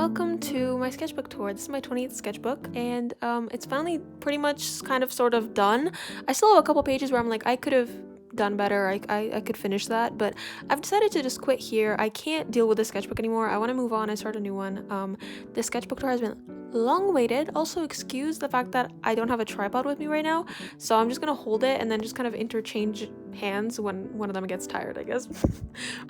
welcome to my sketchbook tour. This is my 20th sketchbook, and it's finally pretty much kind of sort of done. I still have a couple pages where I'm like, I could have done better, I could finish that, but I've decided to just quit here. I can't deal with this sketchbook anymore. I want to move on and start a new one. The sketchbook tour has been long awaited. Also, excuse the fact that I don't have a tripod with me right now, so I'm just gonna hold it and then just kind of interchange hands when one of them gets tired, I guess.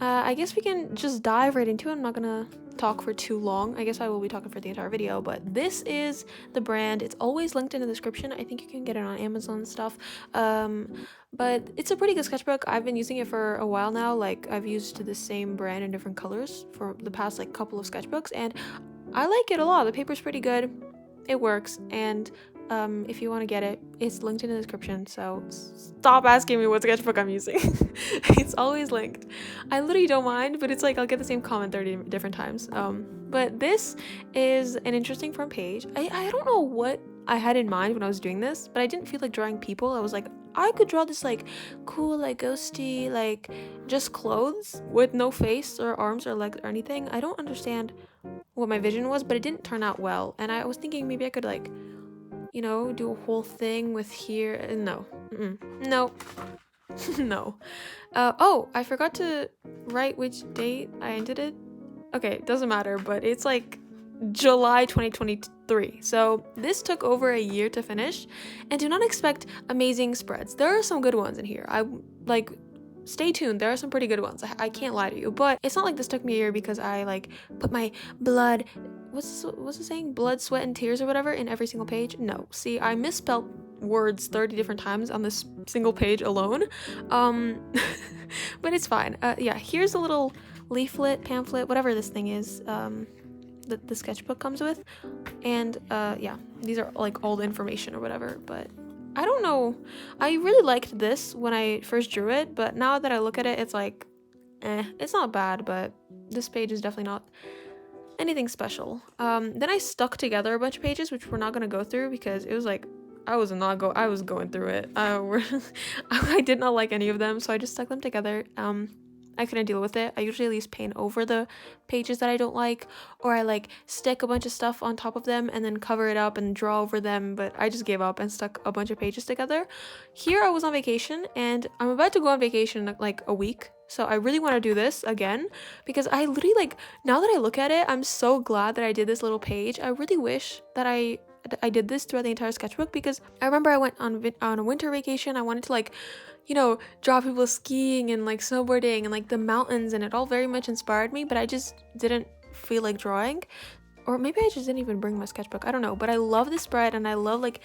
I guess we can just dive right into it. I'm not gonna talk for too long. I guess I will be talking for the entire video, but this is the brand. It's always linked in the description. I think you can get it on Amazon and stuff. But it's a pretty good sketchbook. I've been using it for a while now. Like, I've used the same brand in different colors for the past like couple of sketchbooks, and I like it a lot. The paper's pretty good. It works, and if you want to get it, it's linked in the description, so stop asking me what sketchbook I'm using. It's always linked. I literally don't mind, but it's like I'll get the same comment 30 different times. But this is an interesting front page. I don't know what I had in mind when I was doing this, but I didn't feel like drawing people. I was like, I could draw this like cool, like ghosty, like just clothes with no face or arms or legs or anything. I don't understand what my vision was, but it didn't turn out well, and I was thinking maybe I could like, you know, do a whole thing with here. No. No. No. Oh, I forgot to write which date I ended it. Okay, doesn't matter, but it's like July 2023. So this took over a year to finish, and do not expect amazing spreads. There are some good ones in here. Stay tuned, there are some pretty good ones. I can't lie to you, but it's not like this took me a year because I like put my blood, what's the saying, blood, sweat, and tears or whatever in every single page. No, see, I misspelled words 30 different times on this single page alone. But it's fine. Yeah, here's a little leaflet, pamphlet, whatever this thing is, that the sketchbook comes with, and yeah, these are like all the information or whatever. But I don't know, I really liked this when I first drew it, but now that I look at it, it's like, it's not bad, but this page is definitely not anything special. Then I stuck together a bunch of pages, which we're not gonna go through because it was like, I was going through it. I did not like any of them, so I just stuck them together. I couldn't deal with it. I usually at least paint over the pages that I don't like, or I like stick a bunch of stuff on top of them and then cover it up and draw over them, but I just gave up and stuck a bunch of pages together. Here I was on vacation, and I'm about to go on vacation in like a week, so I really want to do this again because I literally, like, now that I look at it, I'm so glad that I did this little page. I really wish that I did this throughout the entire sketchbook, because I remember I went on a winter vacation. I wanted to, like, you know, draw people skiing and like snowboarding and like the mountains, and it all very much inspired me, but I just didn't feel like drawing, or maybe I just didn't even bring my sketchbook, I don't know. But I love this spread, and I love like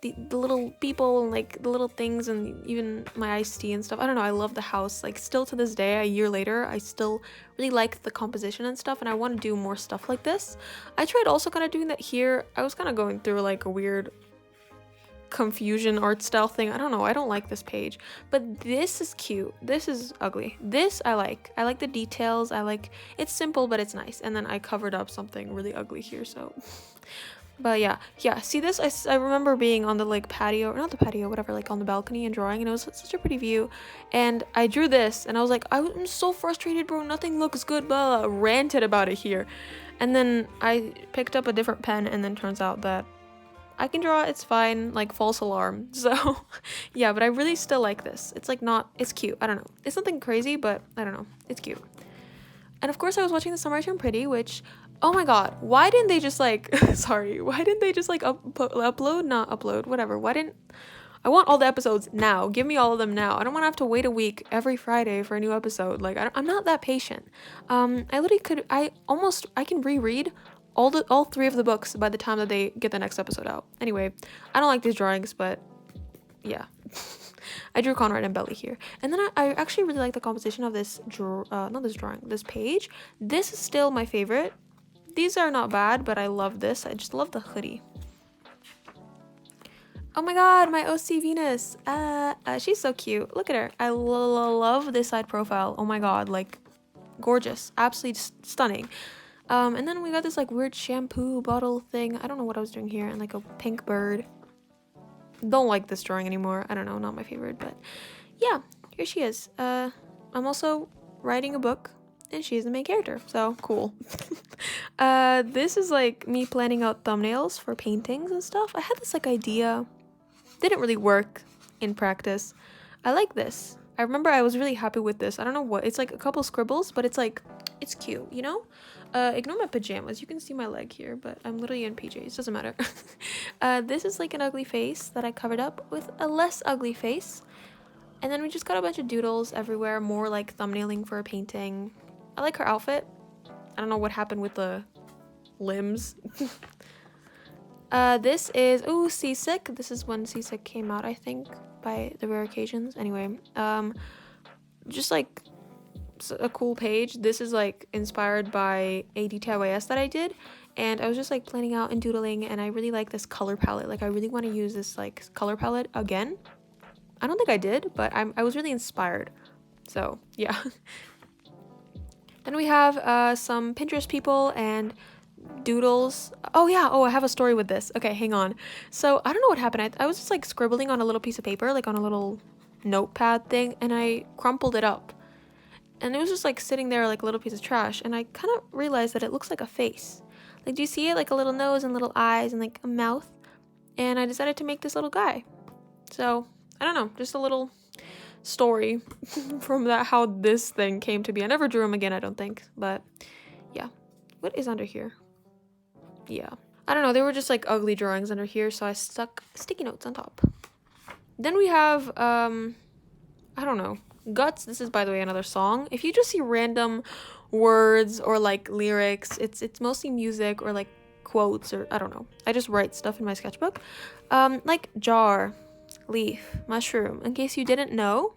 the little people and like the little things, and even my iced tea and stuff. I don't know, I love the house. Like, still to this day, a year later, I still really like the composition and stuff, and I want to do more stuff like this. I tried also kind of doing that here. I was kind of going through like a weird confusion art style thing. I don't know, I don't like this page, but this is cute. This is ugly. This I like the details. I like, it's simple, but it's nice. And then I covered up something really ugly here, so but yeah, see this, I remember being on the like patio, or not the patio, whatever, like on the balcony and drawing, and it was such a pretty view, and I drew this and I was like, I'm so frustrated, bro, nothing looks good, blah, ranted about it here. And then I picked up a different pen, and then turns out that I can draw, it's fine, like false alarm. So yeah, but I really still like this. It's like, not, it's cute. I don't know, it's nothing crazy, but I don't know, it's cute. And of course I was watching the Summer I Turned Pretty, which, oh my god, why didn't they just like why didn't they just like upload, whatever. Why didn't, I want all the episodes now. Give me all of them now. I don't want to have to wait a week every Friday for a new episode. Like, I'm not that patient. I literally could, I can reread all three of the books by the time that they get the next episode out. Anyway, I don't like these drawings, but yeah. I drew Conrad and Belly here. And then I actually really like the composition of this this page. This is still my favorite. These are not bad, but I love this. I just love the hoodie. Oh my god, my OC Venus. She's so cute. Look at her. I love this side profile. Oh my god, like, gorgeous. Absolutely stunning. And then we got this like weird shampoo bottle thing. I don't know what I was doing here. And like a pink bird. Don't like this drawing anymore. I don't know, not my favorite, but yeah, here she is. I'm also writing a book, and she's the main character, so cool. This is like me planning out thumbnails for paintings and stuff. I had this like idea, didn't really work in practice. I like this. I remember I was really happy with this. I don't know what, it's like a couple scribbles, but it's like, it's cute, you know? Ignore my pajamas. You can see my leg here, but I'm literally in PJs. Doesn't matter. This is like an ugly face that I covered up with a less ugly face. And then we just got a bunch of doodles everywhere, more like thumbnailing for a painting. I like her outfit. I don't know what happened with the limbs. This is, ooh, Seasick. This is when Seasick came out, I think, by the rare occasions. Anyway, just like a cool page. This is like inspired by a DTYS that I did, and I was just like planning out and doodling, and I really like this color palette. Like I really want to use this like color palette again. I don't think I did, but I was really inspired. So yeah. Then we have some Pinterest people and doodles. Oh yeah, oh, I have a story with this. Okay, hang on. So I don't know what happened. I was just like scribbling on a little piece of paper, like on a little notepad thing, and I crumpled it up. And it was just like sitting there like a little piece of trash, and I kind of realized that it looks like a face. Like, do you see it? Like a little nose and little eyes and like a mouth. And I decided to make this little guy. So I don't know, just a little story from that, how this thing came to be. I never drew him again, I don't think, but yeah. What is under here? Yeah, I don't know, they were just like ugly drawings under here, so I stuck sticky notes on top. Then we have I don't know, Guts. This is, by the way, another song. If you just see random words or like lyrics, it's mostly music or like quotes, or I don't know, I just write stuff in my sketchbook. Like jar, leaf, mushroom. In case you didn't know,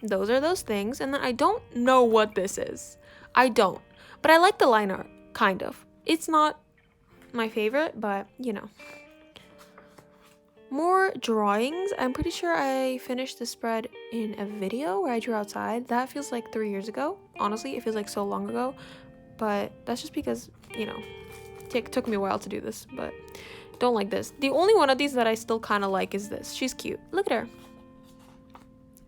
those are those things. And then I don't know what this is. I don't, but I like the line art, kind of. It's not my favorite, but you know. More drawings. I'm pretty sure I finished the spread in a video where I drew outside. That feels like 3 years ago. Honestly, it feels like so long ago, but that's just because, you know, it took me a while to do this, but don't like this. The only one of these that I still kind of like is this. She's cute. Look at her.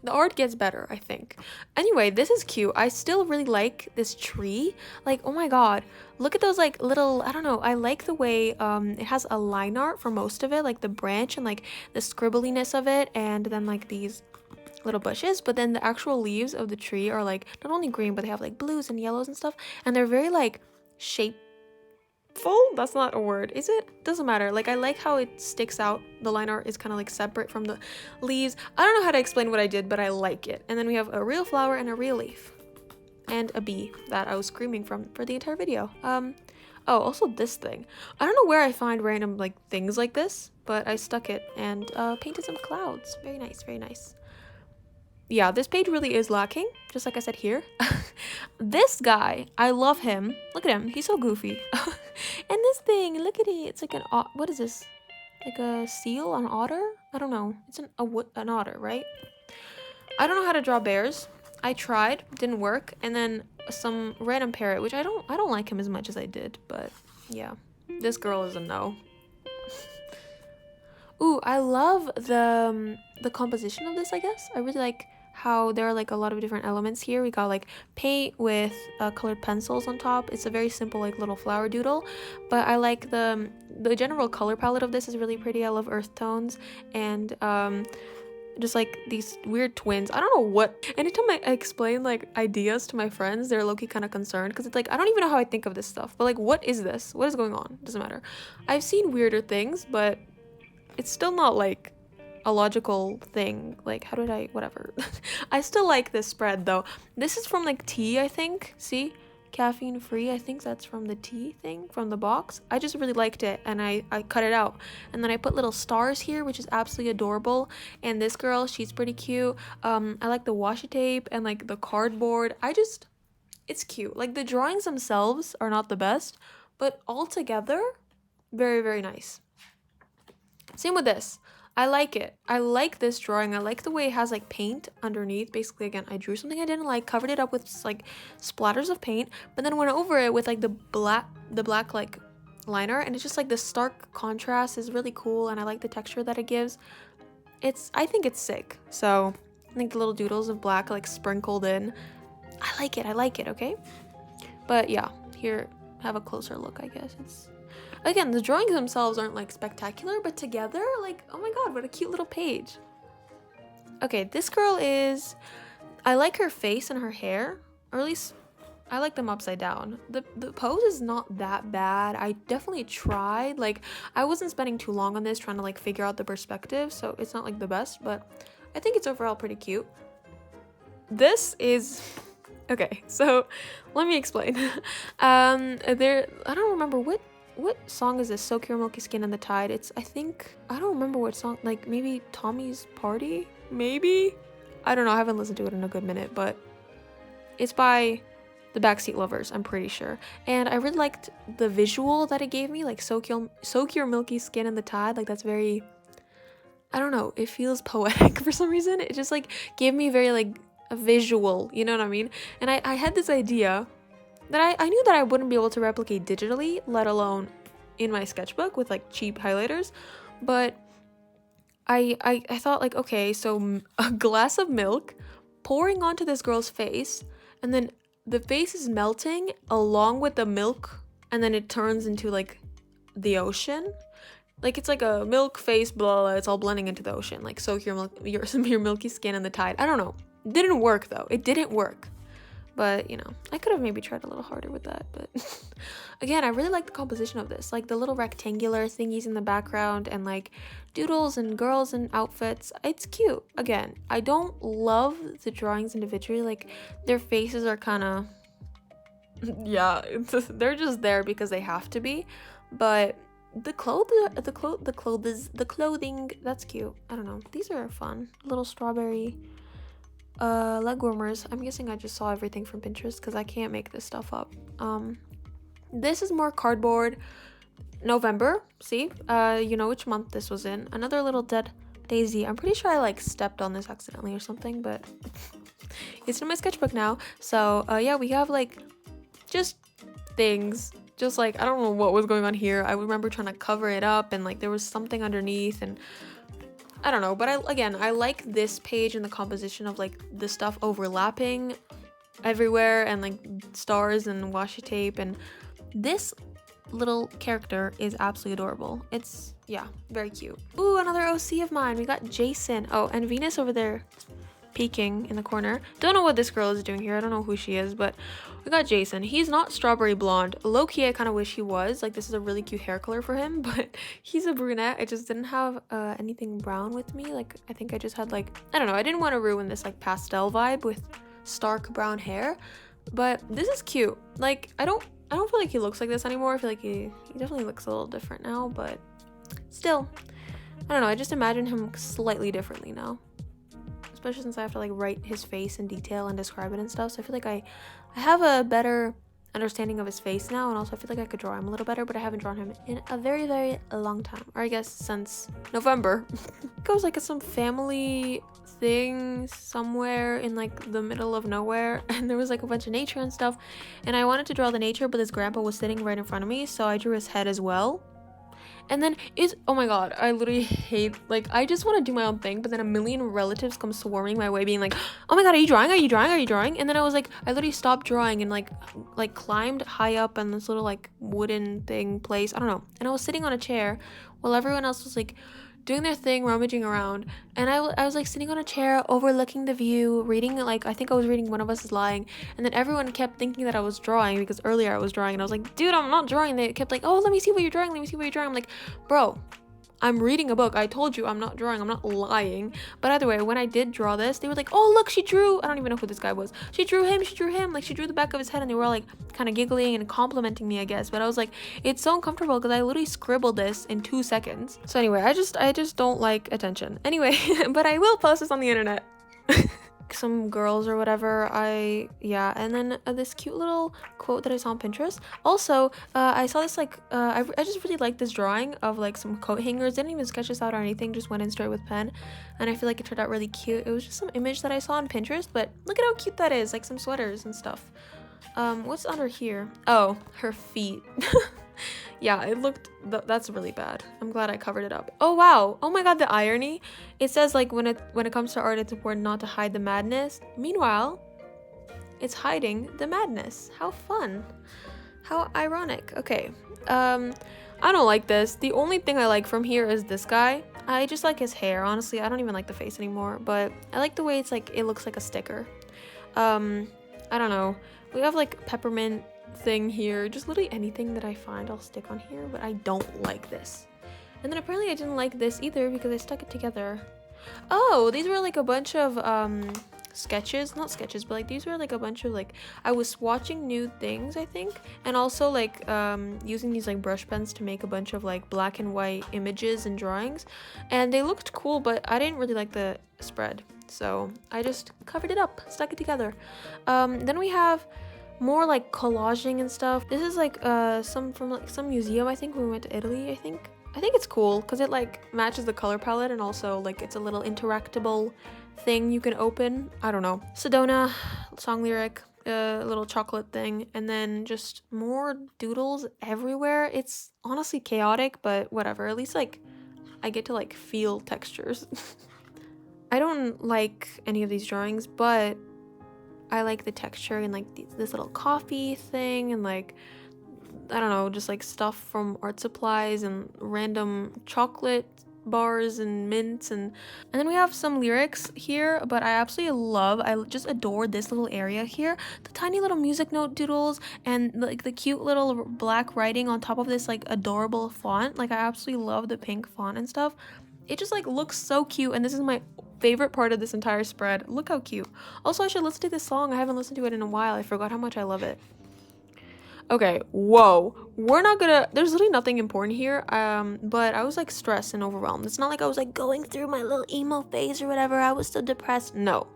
The art gets better, I think. Anyway, this is cute. I still really like this tree. Like, oh my god. Look at those, like, little, I don't know. I like the way it has a line art for most of it. Like, the branch and, like, the scribbliness of it. And then, like, these little bushes. But then the actual leaves of the tree are, like, not only green, but they have, like, blues and yellows and stuff. And they're very, like, shapeful. That's not a word, is it? Doesn't matter. Like, I like how it sticks out. The line art is kind of like separate from the leaves. I don't know how to explain what I did, but I like it. And then we have a real flower and a real leaf, and a bee that I was screaming from for the entire video. Oh, also this thing. I don't know where I find random like things like this, but I stuck it and painted some clouds. Very nice, very nice. Yeah, this page really is lacking, just like I said here. This guy, I love him. Look at him, he's so goofy. And this thing, look at it. It's like an, what is this? Like a seal, an otter? I don't know. It's an otter, right? I don't know how to draw bears. I tried, didn't work. And then some random parrot, which I don't like him as much as I did, but yeah. This girl is a no. Ooh, I love the composition of this, I guess. I really like how there are like a lot of different elements here. We got like paint with colored pencils on top. It's a very simple like little flower doodle, but I like the general color palette of this is really pretty. I love earth tones and just like these weird twins. I don't know what. Anytime I explain like ideas to my friends, they're low-key kind of concerned because it's like I don't even know how I think of this stuff. But like, what is this? What is going on? Doesn't matter. I've seen weirder things, but it's still not like a logical thing. Like, how did I, whatever. I still like this spread though. This is from like tea, I think. See, caffeine free. I think that's from the tea thing from the box. I just really liked it and I cut it out, and then I put little stars here, which is absolutely adorable. And this girl, she's pretty cute. I like the washi tape and like the cardboard. It's cute. Like the drawings themselves are not the best, but all together, very, very nice. Same with this. I like it. I like this drawing. I like the way it has like paint underneath. Basically, again, I drew something I didn't like, covered it up with like splatters of paint, but then went over it with like the black like liner, and it's just like the stark contrast is really cool, and I like the texture that it gives. I think it's sick. So I think the little doodles of black like sprinkled in. I like it, okay? But yeah, here, have a closer look, I guess. It's, again, the drawings themselves aren't like spectacular, but together, like, oh my god, what a cute little page. Okay, this girl is, I like her face and her hair, or at least I like them upside down. The pose is not that bad. I definitely tried. Like, I wasn't spending too long on this trying to like figure out the perspective, so it's not like the best, but I think it's overall pretty cute. This is okay, so let me explain. I don't remember what song is this? Soak Your Milky Skin in the Tide. It's, I think, I don't remember what song, like maybe Tommy's Party? Maybe? I don't know, I haven't listened to it in a good minute, but it's by the Backseat Lovers, I'm pretty sure. And I really liked the visual that it gave me, like soak your milky skin in the tide. Like, that's very, I don't know, it feels poetic for some reason. It just like gave me very like a visual, you know what I mean? And I had this idea that I knew that I wouldn't be able to replicate digitally, let alone in my sketchbook with like cheap highlighters. But I thought like, okay, so a glass of milk pouring onto this girl's face, and then the face is melting along with the milk, and then it turns into like the ocean. Like, it's like a milk face, blah, blah, it's all blending into the ocean. Like, soak your milky skin in the tide. I don't know. It didn't work though. It didn't work. But, you know, I could have maybe tried a little harder with that. But again, I really like the composition of this. Like, the little rectangular thingies in the background and like doodles and girls and outfits. It's cute. Again, I don't love the drawings individually. Like, their faces are kind of, yeah, they're just there because they have to be. But the clothing, that's cute. I don't know. These are fun. Little strawberry leg warmers. I'm guessing I just saw everything from Pinterest because I can't make this stuff up. This is more cardboard. November, see? You know which month this was in. Another little dead daisy. I'm pretty sure I like stepped on this accidentally or something, but it's in my sketchbook now. So yeah, we have like just things. Just like, I don't know what was going on here. I remember trying to cover it up and like there was something underneath, and I don't know, but I like this page and the composition of like the stuff overlapping everywhere and like stars and washi tape, and this little character is absolutely adorable. It's, yeah, very cute. Ooh, another OC of mine. We got Jason. Oh, and Venus over there peeking in the corner. Don't know what this girl is doing here. I don't know who she is, but we got Jason. He's not strawberry blonde. Low-key, I kind of wish he was. Like, this is a really cute hair color for him, but he's a brunette. I just didn't have anything brown with me. Like, I think I just had like, I don't know. I didn't want to ruin this like pastel vibe with stark brown hair, but this is cute. Like, I don't feel like he looks like this anymore. I feel like he definitely looks a little different now, but still, I don't know. I just imagine him slightly differently now, especially since I have to like write his face in detail and describe it and stuff. So I feel like I have a better understanding of his face now, and also I feel like I could draw him a little better, but I haven't drawn him in a very, very long time, or I guess since November. It goes like some family thing somewhere in like the middle of nowhere, and there was like a bunch of nature and stuff, and I wanted to draw the nature, but this grandpa was sitting right in front of me, so I drew his head as well. And then oh my god, I literally hate, like, I just want to do my own thing, but then a million relatives come swarming my way being like, oh my god, are you drawing? Are you drawing? Are you drawing? And then I was like, I literally stopped drawing and like climbed high up on this little like wooden thing place. I don't know. And I was sitting on a chair while everyone else was like doing their thing, rummaging around, and I was like sitting on a chair overlooking the view, reading, like, I think I was reading One of Us Is Lying, and then everyone kept thinking that I was drawing because earlier I was drawing, and I was like, dude, I'm not drawing. They kept like, oh, let me see what you're drawing, let me see what you're drawing. I'm like, bro, I'm reading a book. I told you I'm not drawing. I'm not lying. But either way, when I did draw this, they were like, oh, look, she drew. I don't even know who this guy was. She drew him. She drew him. Like, she drew the back of his head, and they were like kind of giggling and complimenting me, I guess. But I was like, it's so uncomfortable because I literally scribbled this in 2 seconds. So anyway, I just don't like attention. Anyway, but I will post this on the internet. Some girls or whatever. Yeah, and then this cute little quote that I saw on Pinterest. Also, I saw this like I just really like this drawing of like some coat hangers. Didn't even sketch this out or anything, just went in straight with pen, and I feel like it turned out really cute. It was just some image that I saw on Pinterest, but look at how cute that is, like some sweaters and stuff. What's under here? Oh, her feet. Yeah, it looked, that's really bad. I'm glad I covered it up. Oh wow, oh my god, the irony. It says like when it comes to art, it's important not to hide the madness. Meanwhile, it's hiding the madness. How fun. How ironic. Okay. I don't like this. The only thing I like from here is this guy. I just like his hair. Honestly, I don't even like the face anymore, but I like the way it's like, it looks like a sticker. I don't know. We have like peppermint thing here. Just literally anything that I find I'll stick on here, but I don't like this. And then apparently I didn't like this either because I stuck it together. Oh, these were like a bunch of sketches, not sketches, but like these were like a bunch of like, I was watching new things, I think, and also like using these like brush pens to make a bunch of like black and white images and drawings, and they looked cool, but I didn't really like the spread, so I just covered it up, stuck it together. Then we have more like collaging and stuff. This is like some from like some museum, I think, when we went to Italy. I think it's cool because it like matches the color palette, and also like it's a little interactable thing you can open. I don't know. Sedona, song lyric, a little chocolate thing, and then just more doodles everywhere. It's honestly chaotic, but whatever. At least like I get to like feel textures. I don't like any of these drawings, but I like the texture and like this little coffee thing, and like I don't know, just like stuff from art supplies and random chocolate bars and mints, and then we have some lyrics here, but I just adore this little area here, the tiny little music note doodles and like the cute little black writing on top of this like adorable font. Like I absolutely love the pink font and stuff. It just like looks so cute, and this is my favorite part of this entire spread. Look how cute. Also, I should listen to this song. I haven't listened to it in a while. I forgot how much I love it. Okay, whoa, there's literally nothing important here, but I was like stressed and overwhelmed. It's not like I was like going through my little emo phase or whatever. I was so depressed. No,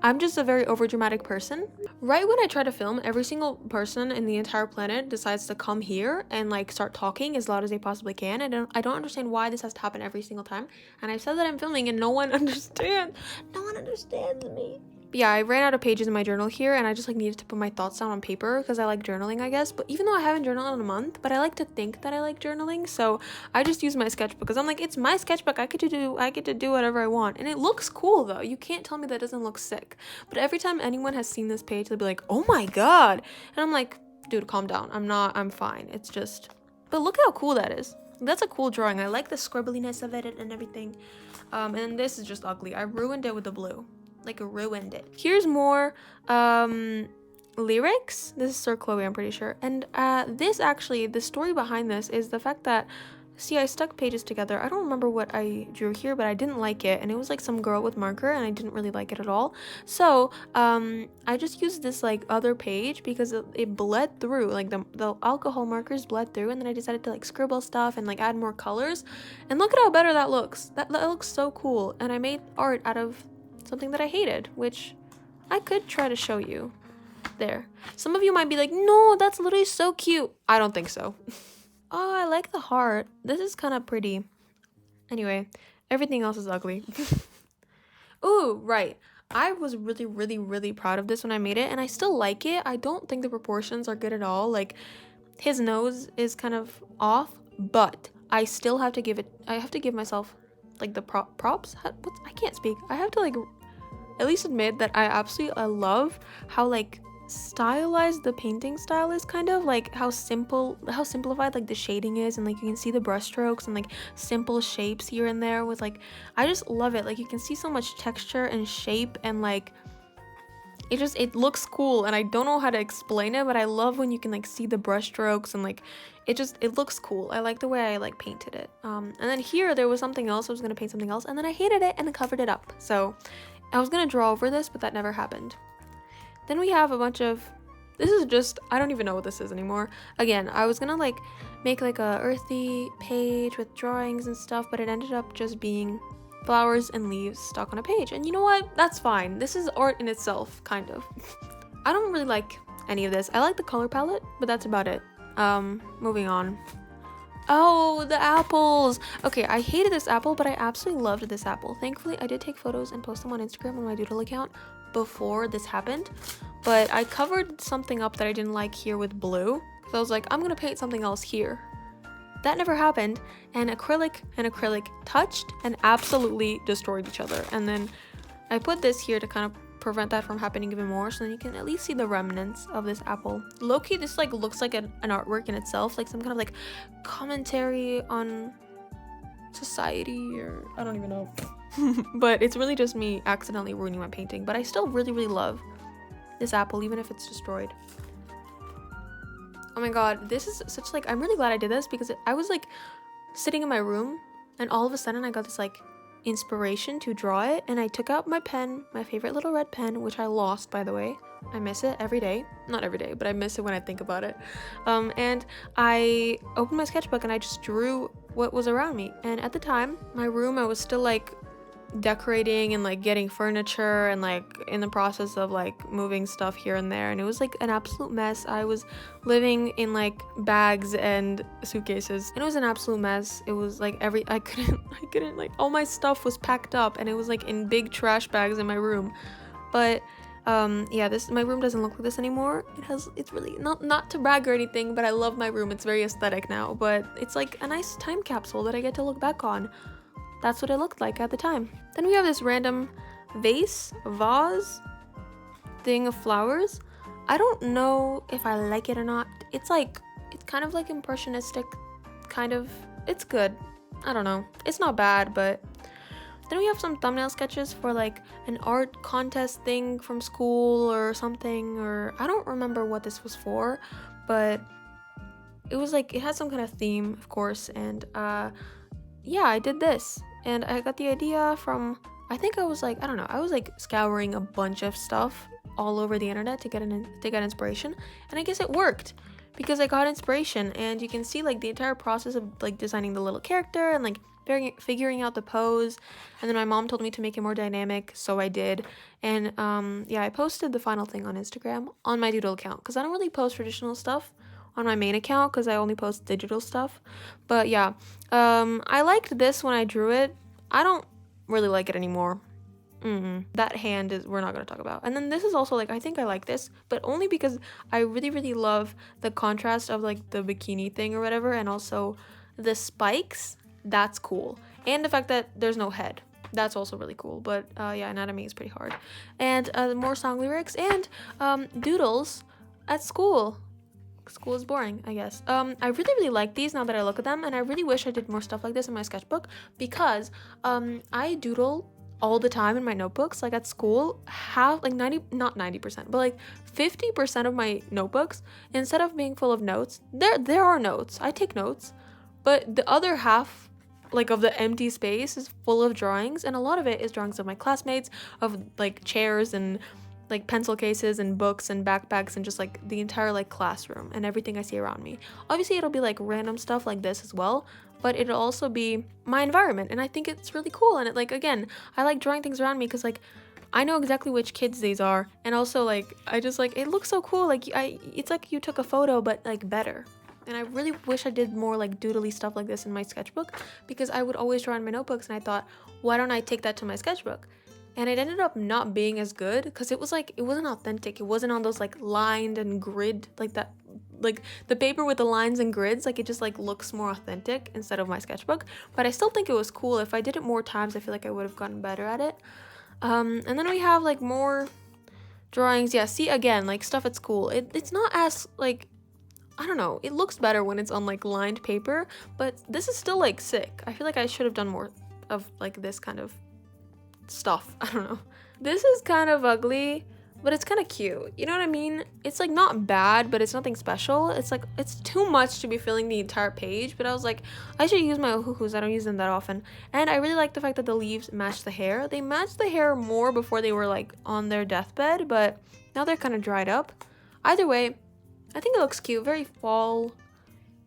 I'm just a very overdramatic person. Right when I try to film, every single person in the entire planet decides to come here and like start talking as loud as they possibly can. And I don't understand why this has to happen every single time. And I've said that I'm filming and no one understands. No one understands me. But yeah, I ran out of pages in my journal here, and I just like needed to put my thoughts down on paper because I like journaling, I guess. But even though I haven't journaled in a month, but I like to think that I like journaling, so I just use my sketchbook because I'm like, it's my sketchbook. I get to do whatever I want, and it looks cool though. You can't tell me that doesn't look sick. But every time anyone has seen this page, they'll be like, "Oh my god," and I'm like, dude, calm down. I'm fine. It's just, but look how cool that is. That's a cool drawing. I like the scribbliness of it and everything. And this is just ugly. I ruined it with the blue. Like ruined it. Here's more lyrics. This is Sir Chloe, I'm pretty sure. And this actually, the story behind this is the fact that, see, I stuck pages together. I don't remember what I drew here, but I didn't like it, and it was like some girl with marker, and I didn't really like it at all. So I just used this like other page because it bled through, like the alcohol markers bled through, and then I decided to like scribble stuff and like add more colors, and look at how better that looks. That looks so cool. And I made art out of something that I hated, which I could try to show you. There. Some of you might be like, no, that's literally so cute. I don't think so. Oh, I like the heart. This is kind of pretty. Anyway, everything else is ugly. Ooh, right. I was really, really, really proud of this when I made it, and I still like it. I don't think the proportions are good at all. Like, his nose is kind of off, but I still have to give myself like the props. I can't speak. I have to like at least admit that I love how like stylized the painting style is, kind of like how simplified like the shading is, and like you can see the brush strokes and like simple shapes here and there with like, I just love it. Like you can see so much texture and shape, and like it looks cool, and I don't know how to explain it, but I love when you can like see the brush strokes, and like it looks cool. I like the way I like painted it. And then here there was something else. I was gonna paint something else, and then I hated it and I covered it up. So I was gonna draw over this, but that never happened. Then we have a bunch of, this is just, I don't even know what this is anymore. Again, I was gonna like make like a earthy page with drawings and stuff, but it ended up just being flowers and leaves stuck on a page. And you know what? That's fine. This is art in itself, kind of. I don't really like any of this. I like the color palette, but that's about it. Moving on. Oh, the apples. Okay, I hated this apple, but I absolutely loved this apple. Thankfully, I did take photos and post them on Instagram on my doodle account before this happened, but I covered something up that I didn't like here with blue. So I was like, I'm gonna paint something else here. That never happened, and acrylic touched and absolutely destroyed each other. And then I put this here to kind of prevent that from happening even more, so then you can at least see the remnants of this apple. Low-key, this like looks like an artwork in itself, like some kind of like commentary on society, or I don't even know. But it's really just me accidentally ruining my painting, but I still really love this apple, even if it's destroyed. Oh my god, this is such like, I'm really glad I did this, because I was like sitting in my room and all of a sudden I got this like inspiration to draw it, and I took out my pen, my favorite little red pen, which I lost, by the way. I miss it every day. Not every day, but I miss it when I think about it. And I opened my sketchbook and I just drew what was around me. And at the time, my room, I was still like decorating and like getting furniture and like in the process of like moving stuff here and there, and it was like an absolute mess. I was living in like bags and suitcases, and it was an absolute mess. It was like I couldn't like, all my stuff was packed up and it was like in big trash bags in my room. But yeah, my room doesn't look like this anymore. It's really not to brag or anything, but I love my room. It's very aesthetic now, but it's like a nice time capsule that I get to look back on. That's what it looked like at the time. Then we have this random vase thing of flowers. I don't know if I like it or not. It's kind of like impressionistic, kind of. It's good. I don't know. It's not bad, but then we have some thumbnail sketches for like an art contest thing from school or something, or I don't remember what this was for, but it was like, it had some kind of theme, of course, and yeah, I did this. And I got the idea from, I think I was like, I don't know, I was like scouring a bunch of stuff all over the internet to get inspiration, and I guess it worked, because I got inspiration, and you can see like the entire process of like designing the little character and like figuring out the pose, and then my mom told me to make it more dynamic, so I did. And yeah, I posted the final thing on Instagram on my doodle account, because I don't really post traditional stuff on my main account, because I only post digital stuff. But yeah, I liked this when I drew it. I don't really like it anymore. That hand is, we're not going to talk about. And then this is also like, I think I like this, but only because I really love the contrast of like the bikini thing or whatever, and also the spikes. That's cool. And the fact that there's no head. That's also really cool. But yeah, anatomy is pretty hard. And more song lyrics and doodles at school. School is boring, I guess. I really like these now that I look at them, and I really wish I did more stuff like this in my sketchbook, because I doodle all the time in my notebooks. Like at school, not 90%, but like 50% of my notebooks, instead of being full of notes, there are notes. I take notes, but the other half, like of the empty space, is full of drawings, and a lot of it is drawings of my classmates, of like chairs and like pencil cases and books and backpacks, and just like the entire like classroom and everything I see around me. Obviously it'll be like random stuff like this as well, but it'll also be my environment, and I think it's really cool. And it, like, again, I like drawing things around me because like I know exactly which kids these are, and also like I just like, it looks so cool. Like it's like you took a photo but like better. And I really wish I did more like doodly stuff like this in my sketchbook, because I would always draw in my notebooks, and I thought, why don't I take that to my sketchbook? And it ended up not being as good, because it was like, it wasn't authentic. It wasn't on those like lined and grid, like that, like the paper with the lines and grids, like it just like looks more authentic instead of my sketchbook. But I still think it was cool. If I did it more times, I feel like I would have gotten better at it. And then we have like more drawings. Yeah, see, again, like stuff at school. It's not as like, I don't know, it looks better when it's on like lined paper, but this is still like sick. I feel like I should have done more of like this kind of stuff. I don't know. This is kind of ugly, but it's kind of cute. You know what I mean? It's like not bad, but it's nothing special. It's like, it's too much to be filling the entire page, but I was like, I should use my ohuhus. I don't use them that often. And I really like the fact that the leaves match the hair. They matched the hair more before they were like on their deathbed, but now they're kind of dried up. Either way, I think it looks cute. Very fall,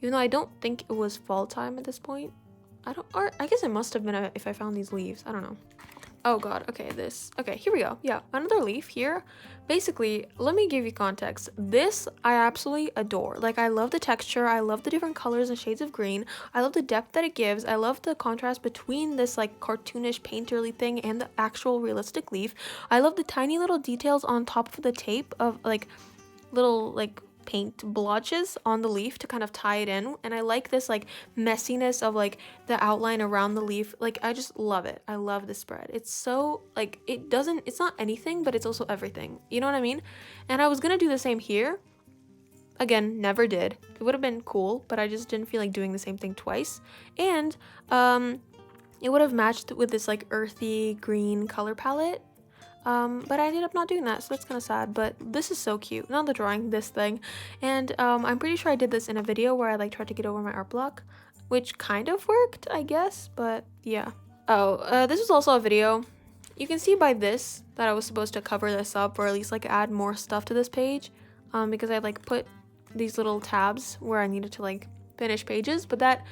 even though I don't think it was fall time at this point. Or I guess it must have been if I found these leaves. I don't know. Oh god, okay, here we go. Yeah, another leaf here. Basically, let me give you context. This I absolutely adore. Like, I love the texture, I love the different colors and shades of green, I love the depth that it gives, I love the contrast between this like cartoonish painterly thing and the actual realistic leaf. I love the tiny little details on top of the tape of like little like paint blotches on the leaf to kind of tie it in, and I like this like messiness of like the outline around the leaf. Like I just love it. I love this spread. It's so like it's not anything, but it's also everything, you know what I mean? And I was gonna do the same here. Again, never did. It would have been cool, but I just didn't feel like doing the same thing twice. And it would have matched with this like earthy green color palette. But I ended up not doing that, so that's kind of sad. But this is so cute. Not the drawing, this thing. And I'm pretty sure I did this in a video where I like tried to get over my art block, which kind of worked, I guess. But yeah. Oh, this was also a video. You can see by this that I was supposed to cover this up, or at least like add more stuff to this page, because I like put these little tabs where I needed to like finish pages, but that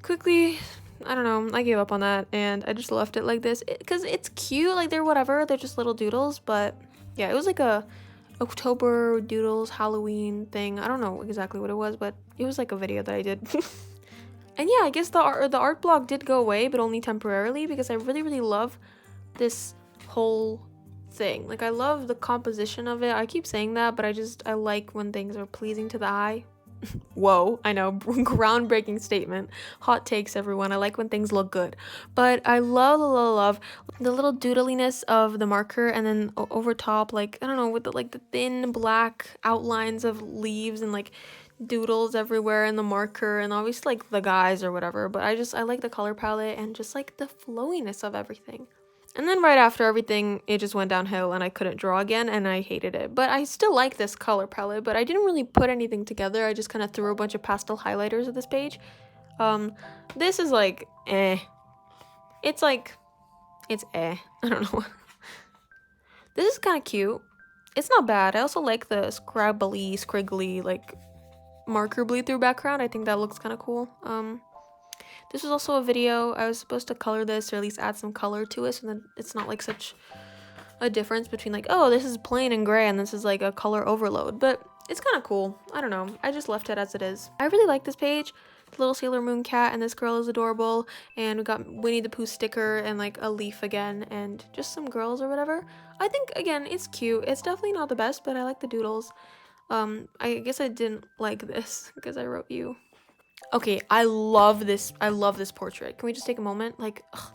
quickly, I don't know, I gave up on that and I just left it like this because it's cute. Like they're whatever, they're just little doodles. But yeah, it was like a October doodles Halloween thing. I don't know exactly what it was, but it was like a video that I did. And yeah, I guess the art block did go away, but only temporarily, because I really love this whole thing. Like I love the composition of it. I keep saying that, but I like when things are pleasing to the eye. Whoa, I know, groundbreaking statement. Hot takes, everyone. I like when things look good. But I love the little doodliness of the marker, and then over top, like, I don't know, with the thin black outlines of leaves and like doodles everywhere in the marker, and obviously like the guys or whatever. But I like the color palette and just like the flowiness of everything. And then right after everything, it just went downhill and I couldn't draw again and I hated it. But I still like this color palette, but I didn't really put anything together. I just kind of threw a bunch of pastel highlighters at this page. This is like, eh. It's like, it's eh. I don't know. This is kind of cute. It's not bad. I also like the scriggly, like, marker bleed through background. I think that looks kind of cool. This was also a video. I was supposed to color this, or at least add some color to it, so that it's not like such a difference between like, oh, this is plain and gray and this is like a color overload. But it's kind of cool. I don't know. I just left it as it is. I really like this page. The little Sailor Moon cat and this girl is adorable. And we got Winnie the Pooh sticker and like a leaf again and just some girls or whatever. I think, again, it's cute. It's definitely not the best, but I like the doodles. I guess I didn't like this because I wrote you. Okay, I love this portrait. Can we just take a moment? Like, ugh,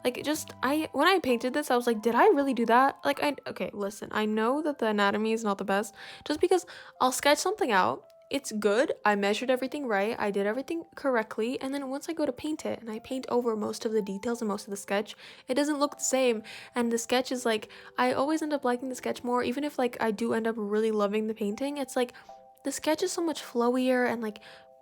like just, when I painted this, I was like, did I really do that? Like, okay, listen, I know that the anatomy is not the best, just because I'll sketch something out, it's good, I measured everything right, I did everything correctly, and then once I go to paint it, and I paint over most of the details and most of the sketch, it doesn't look the same, and the sketch is like, I always end up liking the sketch more, even if, like, I do end up really loving the painting, it's like, the sketch is so much flowier, and, like,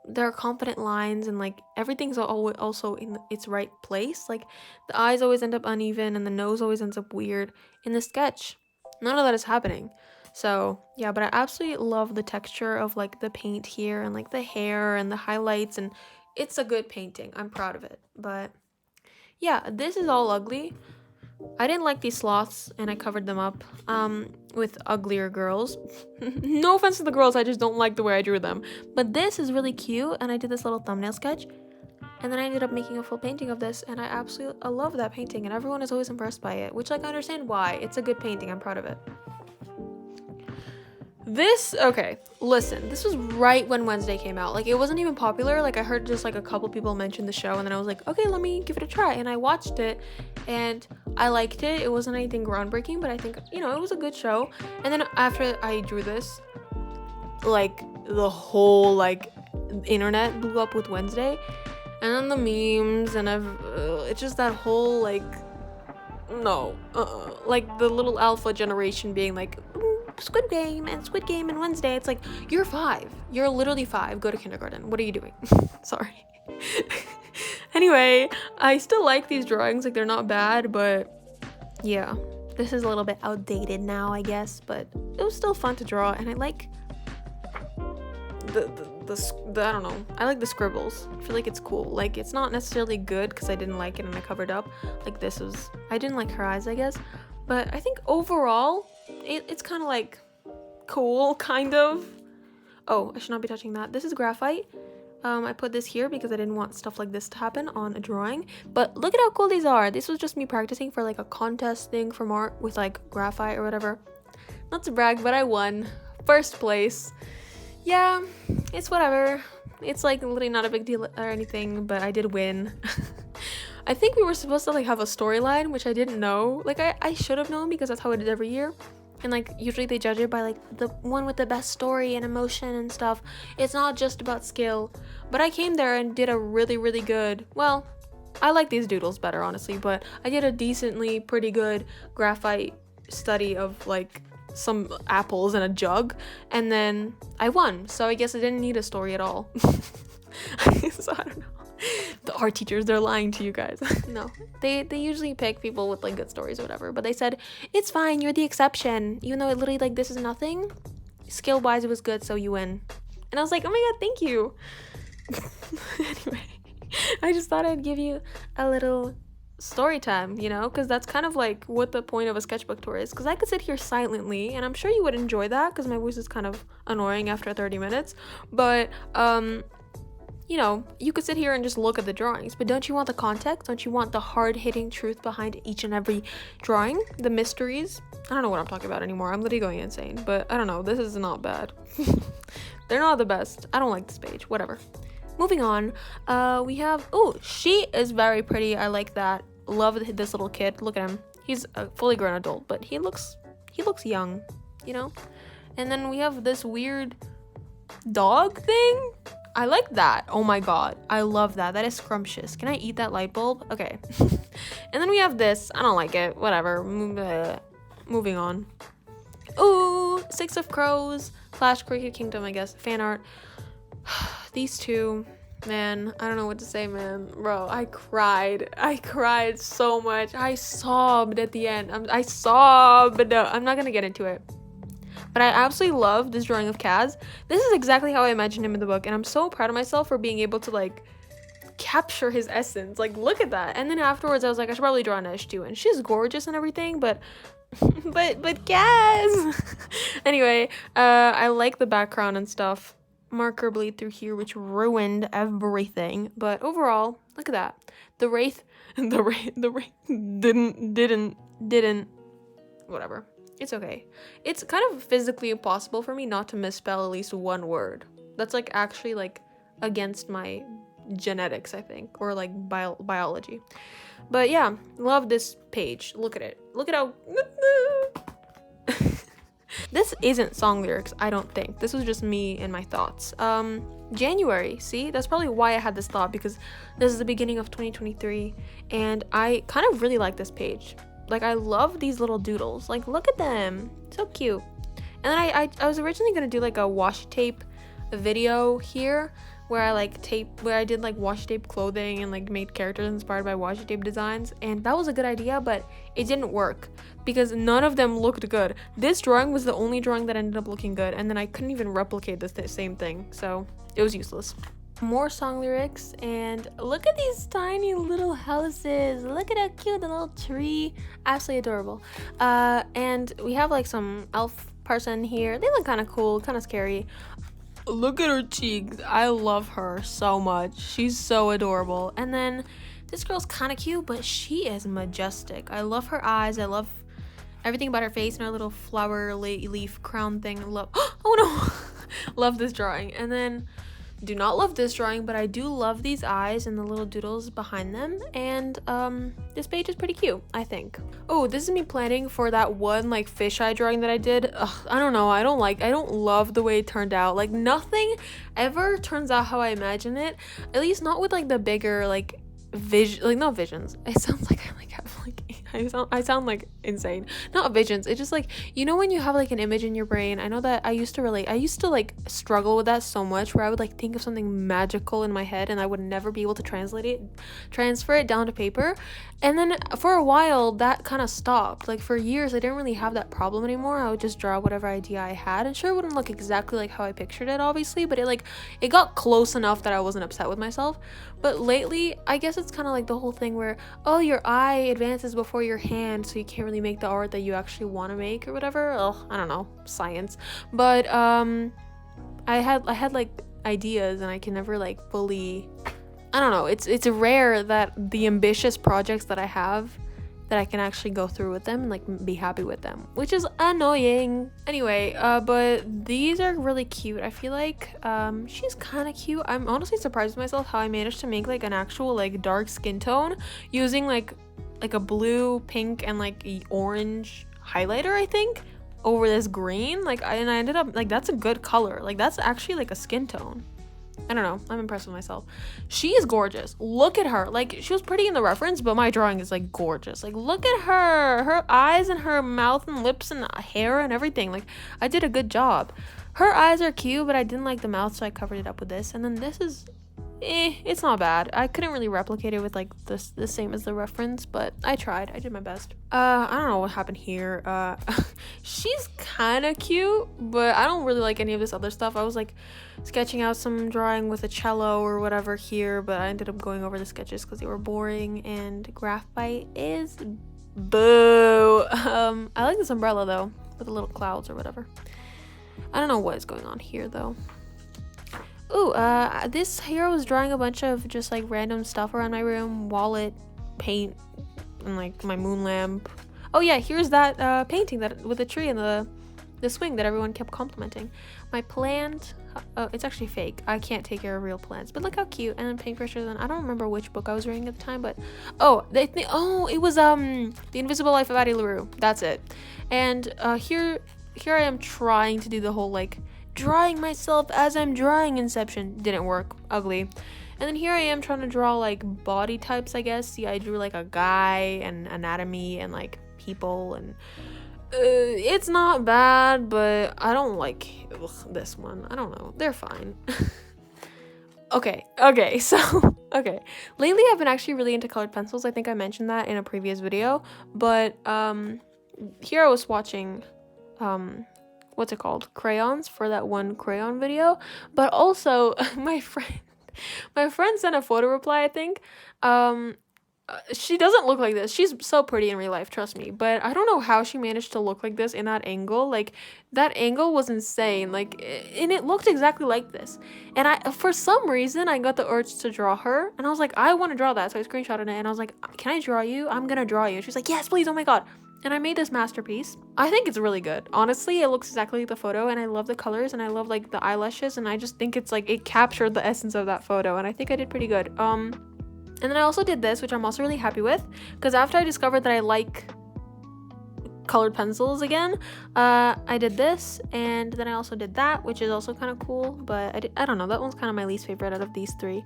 there are confident lines, and like everything's also in its right place. Like the eyes always end up uneven and the nose always ends up weird. In the sketch, none of that is happening. So yeah, but I absolutely love the texture of like the paint here and like the hair and the highlights, and it's a good painting. I'm proud of it. But yeah, this is all ugly. I didn't like these sloths and I covered them up with uglier girls. No offense to the girls, I just don't like the way I drew them. But this is really cute, and I did this little thumbnail sketch. And then I ended up making a full painting of this, and I love that painting, and everyone is always impressed by it, which, like, I understand why. It's a good painting. I'm proud of it. Okay, listen, this was right when Wednesday came out. Like, it wasn't even popular. Like, I heard just, like, a couple people mention the show, and then I was like, okay, let me give it a try. And I watched it, and I liked it. It wasn't anything groundbreaking, but I think, you know, it was a good show. And then after I drew this, like, the whole, like, internet blew up with Wednesday. And then the memes, and it's just that whole, like, no, like, the little alpha generation being like, Squid Game and Wednesday. It's like, you're 5. You're literally 5. Go to kindergarten. What are you doing? Sorry. Anyway, I still like these drawings. Like, they're not bad, but yeah, this is a little bit outdated now, I guess, but it was still fun to draw, and I like the I don't know, I like the scribbles. I feel like it's cool. Like, it's not necessarily good because I didn't like it and I covered up. Like, I didn't like her eyes, I guess, but I think overall it's kind of like cool, kind of. Oh, I should not be touching that. This is graphite. I put this here because I didn't want stuff like this to happen on a drawing, but look at how cool these are. This was just me practicing for like a contest thing from art with like graphite or whatever. Not to brag, but I won first place. Yeah, it's whatever. It's like literally not a big deal or anything, but I did win. I think we were supposed to like have a storyline, which I didn't know. Like I should have known because that's how it is every year. And like usually they judge it by like the one with the best story and emotion and stuff. It's not just about skill. But I came there and did a really, really good, well, I like these doodles better honestly, but I did a decently pretty good graphite study of like some apples and a jug, and then I won. So I guess I didn't need a story at all. So I don't know. The art teachers, they're lying to you guys. No, they usually pick people with like good stories or whatever, but they said it's fine, you're the exception, even though it literally like this is nothing skill wise, it was good, so you win. And I was like, oh my god, thank you. Anyway, I just thought I'd give you a little story time, you know, because that's kind of like what the point of a sketchbook tour is, because I could sit here silently and I'm sure you would enjoy that because my voice is kind of annoying after 30 minutes, but you know, you could sit here and just look at the drawings, but don't you want the context? Don't you want the hard-hitting truth behind each and every drawing? The mysteries? I don't know what I'm talking about anymore. I'm literally going insane, but I don't know. This is not bad. They're not the best. I don't like this page. Whatever. Moving on, we have, oh, she is very pretty. I like that. Love this little kid. Look at him. He's a fully grown adult, but he looks young, you know? And then we have this weird dog thing. I like that. Oh my god. I love that. That is scrumptious. Can I eat that light bulb? Okay. And then we have this. I don't like it. Whatever. Moving on. Ooh, 6 of Crows. Flash Cricket Kingdom, I guess. Fan art. These two. Man, I don't know what to say, man. Bro, I cried. I cried so much. I sobbed at the end. I sobbed. I'm not gonna get into it. But I absolutely love this drawing of Kaz. This is exactly how I imagined him in the book, and I'm so proud of myself for being able to like capture his essence. Like, look at that. And then afterwards I was like, I should probably draw Nesh too, and she's gorgeous and everything, but Kaz. Anyway, I like the background and stuff. Marker bleed through here, which ruined everything, but overall, look at that. The wraith didn't whatever. It's okay. It's kind of physically impossible for me not to misspell at least one word. That's like actually like against my genetics, I think, or like biology. But yeah, love this page. Look at it. Look at how this isn't song lyrics, I don't think. This was just me and my thoughts. January, see? That's probably why I had this thought, because this is the beginning of 2023 and I kind of really like this page. Like, I love these little doodles. Like, look at them. So cute. And then I was originally going to do, like, a washi tape video here where I, like, I did, like, washi tape clothing and, like, made characters inspired by washi tape designs. And that was a good idea, but it didn't work because none of them looked good. This drawing was the only drawing that ended up looking good, and then I couldn't even replicate the same thing. So it was useless. More song lyrics, and look at these tiny little houses. Look at how cute the little tree. Absolutely adorable. And we have like some elf person here. They look kind of cool, kind of scary. Look at her cheeks. I love her so much. She's so adorable. And then this girl's kind of cute, but she is majestic. I love her eyes. I love everything about her face and her little flower leaf crown thing. Love. Oh no. Love this drawing. And then do not love this drawing, but I do love these eyes and the little doodles behind them, and this page is pretty cute, I think. Oh, this is me planning for that one like fisheye drawing that I did. Ugh, I don't know, I don't love the way it turned out. Like, nothing ever turns out how I imagine it, at least not with like the bigger like not visions. It sounds like I like have like I sound like insane. Not visions. It's just like, you know, when you have like an image in your brain. I know that I used to like struggle with that so much, where I would like think of something magical in my head and I would never be able to transfer it down to paper. And then for a while that kind of stopped. Like, for years I didn't really have that problem anymore. I would just draw whatever idea I had, and sure, it wouldn't look exactly like how I pictured it, obviously, but it got close enough that I wasn't upset with myself. But lately, I guess it's kind of like the whole thing where, oh, your eye advances before your hand, so you can't really make the art that you actually want to make or whatever. Oh, I don't know, science. But I had like ideas, and I can never like fully, I don't know, it's rare that the ambitious projects that I have that I can actually go through with them and like be happy with them, which is annoying. Anyway, but these are really cute. I feel like she's kind of cute. I'm honestly surprised with myself how I managed to make like an actual like dark skin tone using like a blue, pink, and like a orange highlighter, I think, over this green. Like I ended up like, that's a good color. Like that's actually like a skin tone. I don't know, I'm impressed with myself. She is gorgeous. Look at her. Like, she was pretty in the reference, but my drawing is like gorgeous. Like, look at her eyes and her mouth and lips and hair and everything. Like, I did a good job. Her eyes are cute, but I didn't like the mouth, so I covered it up with this. And then this is it's not bad. I couldn't really replicate it with like the same as the reference, but I tried. I did my best. I don't know what happened here. She's kind of cute, but I don't really like any of this other stuff. I was like sketching out some drawing with a cello or whatever here, but I ended up going over the sketches because they were boring, and graphite is boo. I like this umbrella though, with the little clouds or whatever. I don't know what is going on here though. Ooh, this here I was drawing a bunch of just like random stuff around my room, wallet, paint, and like my moon lamp. Oh yeah, here's that painting that with the tree and the swing that everyone kept complimenting. My plant, it's actually fake. I can't take care of real plants, but look how cute. And then paintbrushes, and I don't remember which book I was reading at the time, but it was The Invisible Life of Addie LaRue. That's it. And here I am trying to do the whole like drawing myself as I'm drawing inception. Didn't work. Ugly. And then here I am trying to draw like body types, I guess. See, I drew like a guy and anatomy and like people, and it's not bad, but I don't like this one. I don't know. They're fine. Okay, so lately I've been actually really into colored pencils. I think I mentioned that in a previous video, but here I was watching what's it called, crayons, for that one crayon video, but also my friend sent a photo reply, I think. She doesn't look like this. She's so pretty in real life, trust me, but I don't know how she managed to look like this in that angle. Like, that angle was insane, like, and it looked exactly like this, and for some reason I got the urge to draw her, and I was like, I want to draw that, so I screenshotted it, and I was like, can I draw you? I'm gonna draw you. And she's like, yes, please, oh my god. And I made this masterpiece. I think it's really good. Honestly, it looks exactly like the photo, and I love the colors, and I love like the eyelashes, and I just think it's like it captured the essence of that photo, and I think I did pretty good. And then I also did this, which I'm also really happy with, because after I discovered that I like colored pencils again, I did this, and then I also did that, which is also kind of cool, but I don't know, that one's kind of my least favorite out of these three.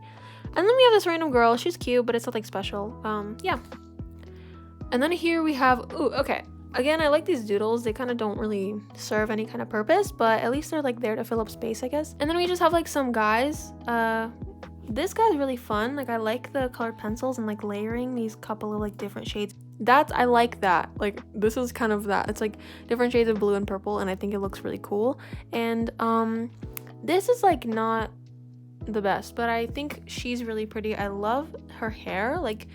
And then we have this random girl. She's cute, but it's nothing special. Yeah. And then here we have, ooh, okay. Again, I like these doodles. They kind of don't really serve any kind of purpose, but at least they're like there to fill up space, I guess. And then we just have like some guys. This guy's really fun. Like, I like the colored pencils and like layering these couple of like different shades. I like that. Like, this is kind of that. It's like different shades of blue and purple, and I think it looks really cool. And this is like not the best, but I think she's really pretty. I love her hair. Like,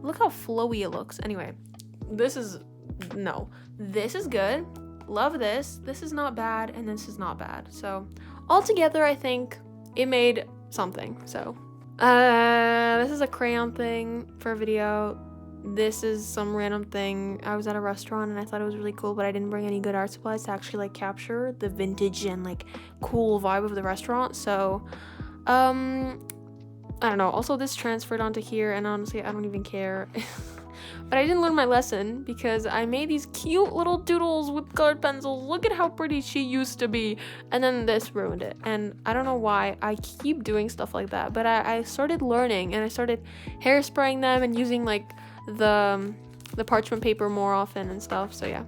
look how flowy it looks. Anyway, this is good. Love this. This is not bad, and this is not bad. So altogether, I think it made something. So this is a crayon thing for a video. This is some random thing. I was at a restaurant and I thought it was really cool, but I didn't bring any good art supplies to actually like capture the vintage and like cool vibe of the restaurant. So I don't know. Also, this transferred onto here, and honestly, I don't even care. But I didn't learn my lesson because I made these cute little doodles with colored pencils. Look at how pretty she used to be. And then this ruined it. And I don't know why I keep doing stuff like that. But I started learning, and I started hairspraying them and using like the parchment paper more often and stuff. So yeah.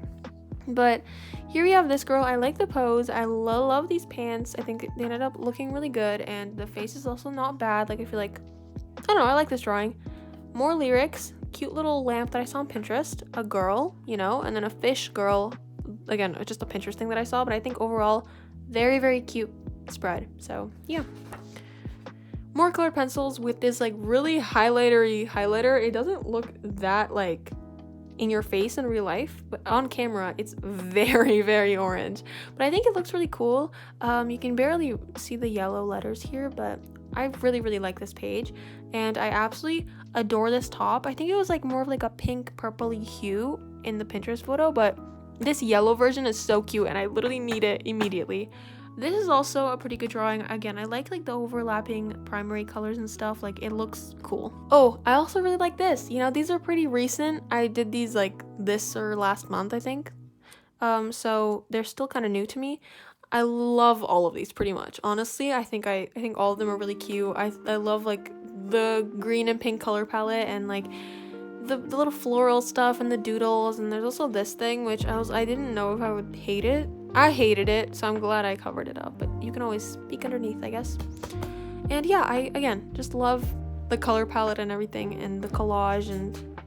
But here we have this girl. I like the pose. I love these pants. I think they ended up looking really good, and the face is also not bad. Like, I feel like, I don't know, I like this drawing. More lyrics, cute little lamp that I saw on Pinterest, a girl, you know, and then a fish girl. Again, just a Pinterest thing that I saw, but I think overall, very, very cute spread. So yeah. More colored pencils with this like really highlighter. It doesn't look that like in your face in real life, but on camera it's very, very orange. But I think it looks really cool. You can barely see the yellow letters here, but I really, really like this page, and I absolutely adore this top. I think it was like more of like a pink purpley hue in the Pinterest photo, but this yellow version is so cute and I literally need it immediately. This is also a pretty good drawing. Again, I like the overlapping primary colors and stuff. Like, it looks cool. Oh, I also really like this. You know, these are pretty recent. I did these like this or last month, I think. So they're still kind of new to me. I love all of these pretty much. Honestly, I think all of them are really cute. I love like the green and pink color palette, and like the little floral stuff and the doodles, and there's also this thing which I didn't know if I would hate it. I hated it, so I'm glad I covered it up, but you can always speak underneath, I guess. And yeah, I again just love the color palette and everything, and the collage, and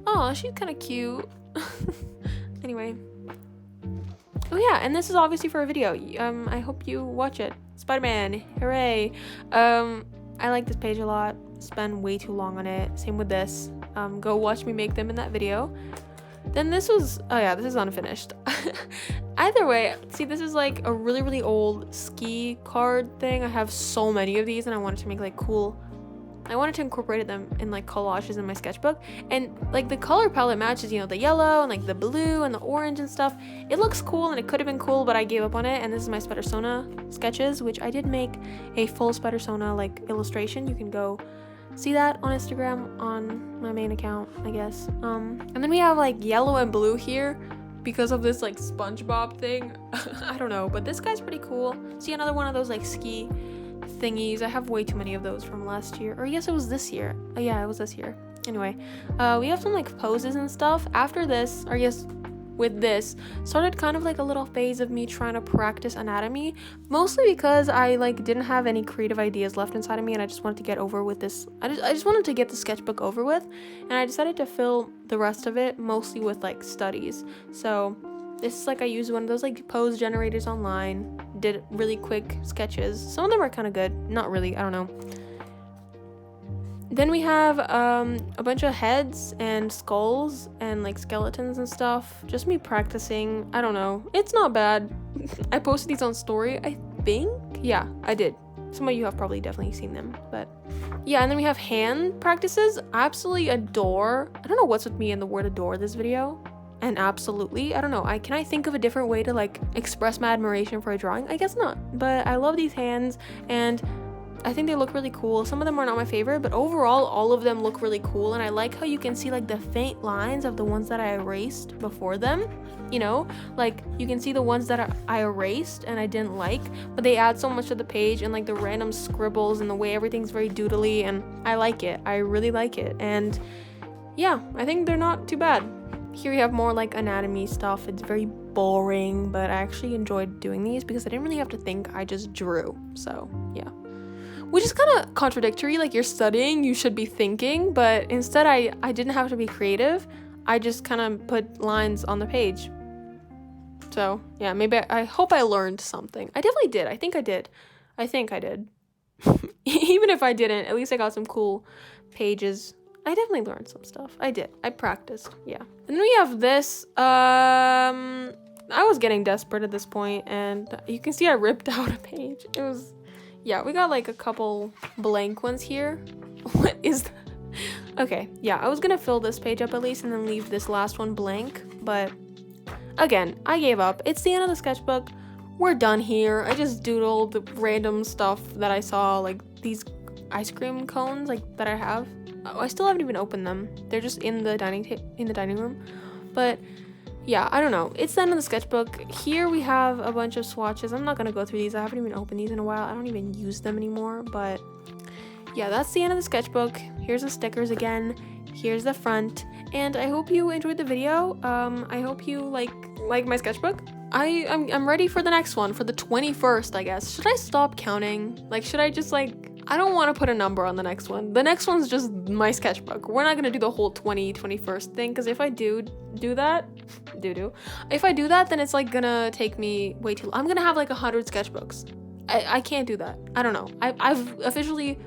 oh, she's kind of cute. Anyway, oh yeah, and this is obviously for a video. I hope you watch it. Spider-Man, hooray. I like this page a lot. Spend way too long on it. Same with this. Go watch me make them in that video. Then this was, oh yeah, this is unfinished. Either way, see, this is like a really, really old ski card thing. I have so many of these, and I wanted to make like cool, I wanted to incorporate them in like collages in my sketchbook, and like the color palette matches, you know, the yellow and like the blue and the orange and stuff. It looks cool, and it could have been cool, but I gave up on it. And this is my Spider-Sona sketches, which I did make a full Spider-Sona like illustration. You can go see that on Instagram on my main account, I guess. And then we have like yellow and blue here because of this like SpongeBob thing. I don't know, but this guy's pretty cool. See, another one of those like ski thingies. I have way too many of those from last year, or I guess it was this year. Oh yeah, it was this year. Anyway, we have some like poses and stuff. After this, or I guess with this, started kind of like a little phase of me trying to practice anatomy, mostly because I like didn't have any creative ideas left inside of me, and I just wanted to get over with this. I just wanted to get the sketchbook over with, and I decided to fill the rest of it mostly with like studies. So this is like, I used one of those like pose generators online, did really quick sketches. Some of them are kind of good, not really, I don't know. Then we have a bunch of heads and skulls and like skeletons and stuff. Just me practicing. I don't know. It's not bad. I posted these on story, I think. Yeah, I did. Some of you have probably definitely seen them, but yeah. And then we have hand practices. I absolutely adore. I don't know what's with me and the word adore this video. And absolutely, I don't know. Can I think of a different way to like express my admiration for a drawing? I guess not. But I love these hands, and I think they look really cool. Some of them are not my favorite, but overall all of them look really cool. And I like how you can see like the faint lines of the ones that I erased before them. You know, like you can see the ones that I erased and I didn't like, but they add so much to the page, and like the random scribbles and the way everything's very doodly, and I like it. I really like it. And yeah, I think they're not too bad. Here we have more like anatomy stuff. It's very boring, but I actually enjoyed doing these because I didn't really have to think. I just drew. So yeah. Which is kind of contradictory. Like, you're studying, you should be thinking, but instead I didn't have to be creative. I just kind of put lines on the page. So yeah, maybe I hope I learned something. I definitely did. I think I did. Even if I didn't, at least I got some cool pages. I definitely learned some stuff. I did. I practiced. Yeah. And then we have this. I was getting desperate at this point, and you can see I ripped out a page. It was, yeah, we got like a couple blank ones here. What is that? Okay, yeah, I was gonna fill this page up at least and then leave this last one blank, but again, I gave up. It's the end of the sketchbook. We're done here. I just doodled the random stuff that I saw, like these ice cream cones like that I have. Oh, I still haven't even opened them. They're just in the dining room. But yeah, I don't know. It's the end of the sketchbook. Here we have a bunch of swatches. I'm not gonna go through these. I haven't even opened these in a while. I don't even use them anymore. But yeah, that's the end of the sketchbook. Here's the stickers again. Here's the front. And I hope you enjoyed the video. I hope you like my sketchbook. I'm ready for the next one, for the 21st, I guess. Should I stop counting? Like, should I just like, I don't want to put a number on the next one. The next one's just my sketchbook. We're not gonna do the whole 21st thing, because if I do that, if I do that, then it's like gonna take me way too long. I'm gonna have like 100 sketchbooks. I can't do that. I don't know. I've officially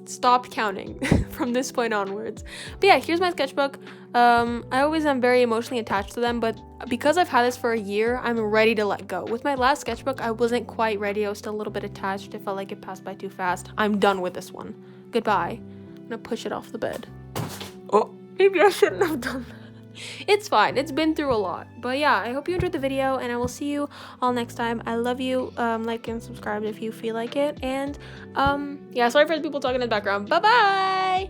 stopped counting from this point onwards. But yeah, here's my sketchbook. I always am very emotionally attached to them, but because I've had this for a year, I'm ready to let go. With my last sketchbook, I wasn't quite ready. I was still a little bit attached. It felt like it passed by too fast. I'm done with this one. Goodbye. I'm gonna push it off the bed. Oh, maybe I shouldn't have done that. It's fine. It's been through a lot. But yeah, I hope you enjoyed the video, and I will see you all next time. I love you. Like and subscribe if you feel like it. And yeah, sorry for the people talking in the background. Bye bye.